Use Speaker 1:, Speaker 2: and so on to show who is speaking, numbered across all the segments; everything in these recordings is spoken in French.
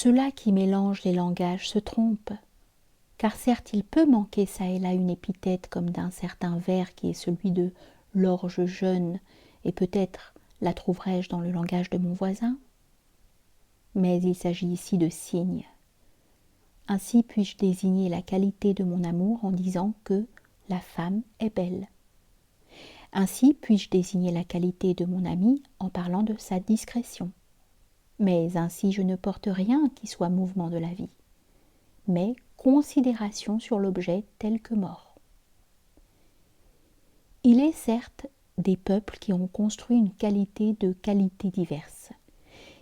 Speaker 1: Ceux-là qui mélangent les langages se trompent, car certes il peut manquer çà et là une épithète comme d'un certain vers qui est celui de l'orge jeune, et peut-être la trouverai-je dans le langage de mon voisin. Mais il s'agit ici de signes. Ainsi puis-je désigner la qualité de mon amour en disant que la femme est belle. Ainsi puis-je désigner la qualité de mon ami en parlant de sa discrétion. Mais ainsi je ne porte rien qui soit mouvement de la vie, mais considération sur l'objet tel que mort. Il est certes des peuples qui ont construit une qualité de qualités diverses,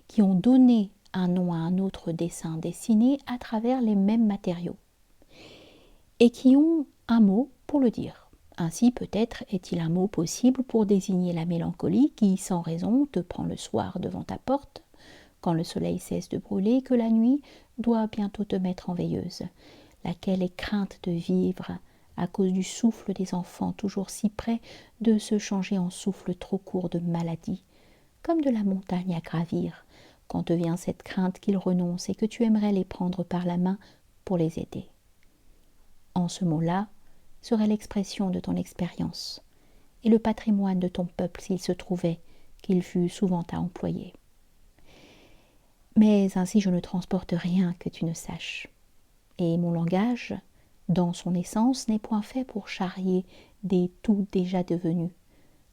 Speaker 1: qui ont donné un nom à un autre dessin dessiné à travers les mêmes matériaux, et qui ont un mot pour le dire. Ainsi peut-être est-il un mot possible pour désigner la mélancolie qui, sans raison, te prend le soir devant ta porte, quand le soleil cesse de brûler, que la nuit doit bientôt te mettre en veilleuse, laquelle est crainte de vivre à cause du souffle des enfants toujours si près de se changer en souffle trop court de maladie, comme de la montagne à gravir, quand te vient cette crainte qu'ils renoncent et que tu aimerais les prendre par la main pour les aider. En ce mot-là serait l'expression de ton expérience et le patrimoine de ton peuple s'il se trouvait qu'il fût souvent à employer. Mais ainsi je ne transporte rien que tu ne saches, et mon langage, dans son essence, n'est point fait pour charrier des tout déjà devenus,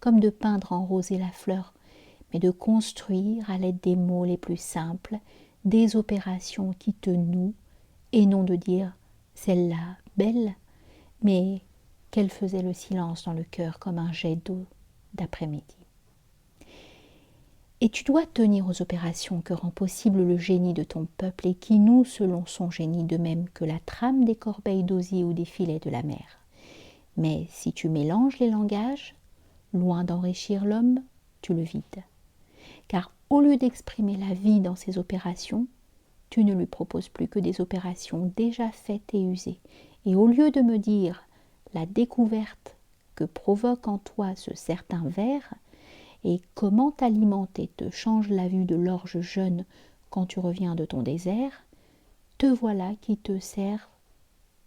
Speaker 1: comme de peindre en rosé la fleur, mais de construire à l'aide des mots les plus simples des opérations qui te nouent, et non de dire « celle-là, belle », mais qu'elle faisait le silence dans le cœur comme un jet d'eau d'après-midi. Et tu dois tenir aux opérations que rend possible le génie de ton peuple et qui noue selon son génie de même que la trame des corbeilles d'osier ou des filets de la mer. Mais si tu mélanges les langages, loin d'enrichir l'homme, tu le vides. Car au lieu d'exprimer la vie dans ces opérations, tu ne lui proposes plus que des opérations déjà faites et usées. Et au lieu de me dire la découverte que provoque en toi ce certain vers, et comment t'alimenter te change la vue de l'orge jeune quand tu reviens de ton désert, te voilà qui te sert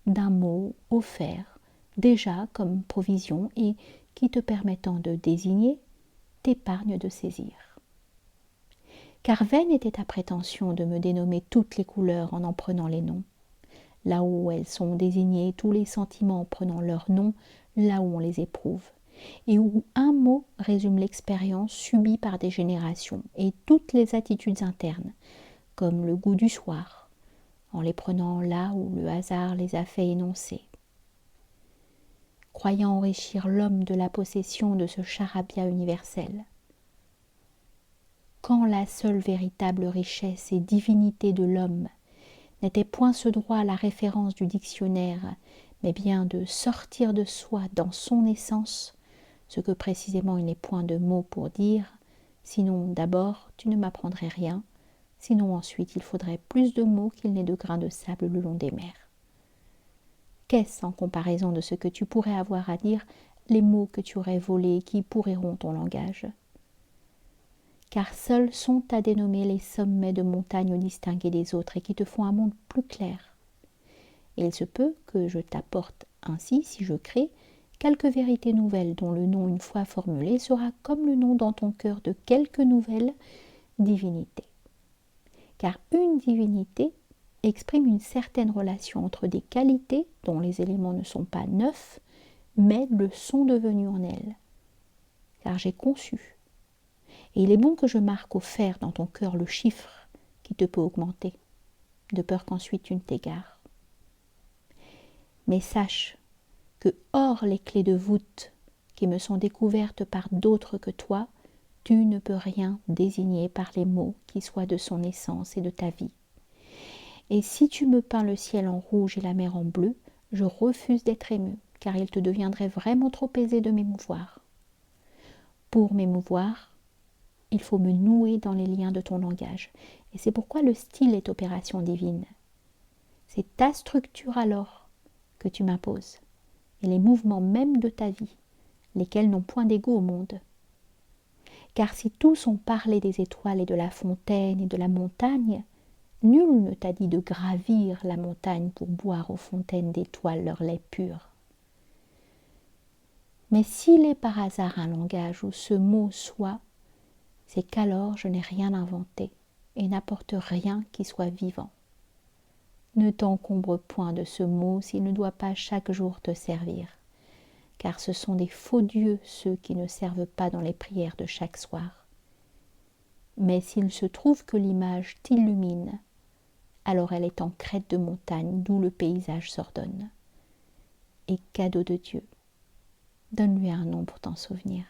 Speaker 1: d'un mot offert déjà comme provision et qui te permettant de désigner, t'épargne de saisir. Car vaine était ta prétention de me dénommer toutes les couleurs en prenant les noms. Là où elles sont désignées, tous les sentiments prenant leur nom, là où on les éprouve, et où un mot résume l'expérience subie par des générations et toutes les attitudes internes, comme le goût du soir, en les prenant là où le hasard les a fait énoncer. Croyant enrichir l'homme de la possession de ce charabia universel, quand la seule véritable richesse et divinité de l'homme n'était point ce droit à la référence du dictionnaire, mais bien de sortir de soi dans son essence, ce que précisément il n'est point de mots pour dire, sinon d'abord tu ne m'apprendrais rien, sinon ensuite il faudrait plus de mots qu'il n'est de grains de sable le long des mers. Qu'est-ce en comparaison de ce que tu pourrais avoir à dire, les mots que tu aurais volés et qui pourriront ton langage? Car seuls sont à dénommer les sommets de montagnes distingués des autres et qui te font un monde plus clair. Et il se peut que je t'apporte ainsi, si je crée, quelque vérité nouvelle dont le nom une fois formulé sera comme le nom dans ton cœur de quelque nouvelle divinité. Car une divinité exprime une certaine relation entre des qualités dont les éléments ne sont pas neufs, mais le sont devenus en elle. Car j'ai conçu. Et il est bon que je marque au fer dans ton cœur le chiffre qui te peut augmenter, de peur qu'ensuite tu ne t'égares. Mais sache que hors les clés de voûte qui me sont découvertes par d'autres que toi, tu ne peux rien désigner par les mots qui soient de son essence et de ta vie. Et si tu me peins le ciel en rouge et la mer en bleu, je refuse d'être ému, car il te deviendrait vraiment trop aisé de m'émouvoir. Pour m'émouvoir, il faut me nouer dans les liens de ton langage, et c'est pourquoi le style est opération divine. C'est ta structure alors que tu m'imposes, et les mouvements même de ta vie, lesquels n'ont point d'égo au monde. Car si tous ont parlé des étoiles et de la fontaine et de la montagne, Nul ne t'a dit de gravir la montagne pour boire aux fontaines d'étoiles leur lait pur. Mais s'il est par hasard un langage où ce mot soit, c'est qu'alors je n'ai rien inventé et n'apporte rien qui soit vivant. Ne t'encombre point de ce mot s'il ne doit pas chaque jour te servir, car ce sont des faux dieux ceux qui ne servent pas dans les prières de chaque soir. Mais s'il se trouve que l'image t'illumine, alors elle est en crête de montagne d'où le paysage s'ordonne. Et cadeau de Dieu, donne-lui un nom pour t'en souvenir.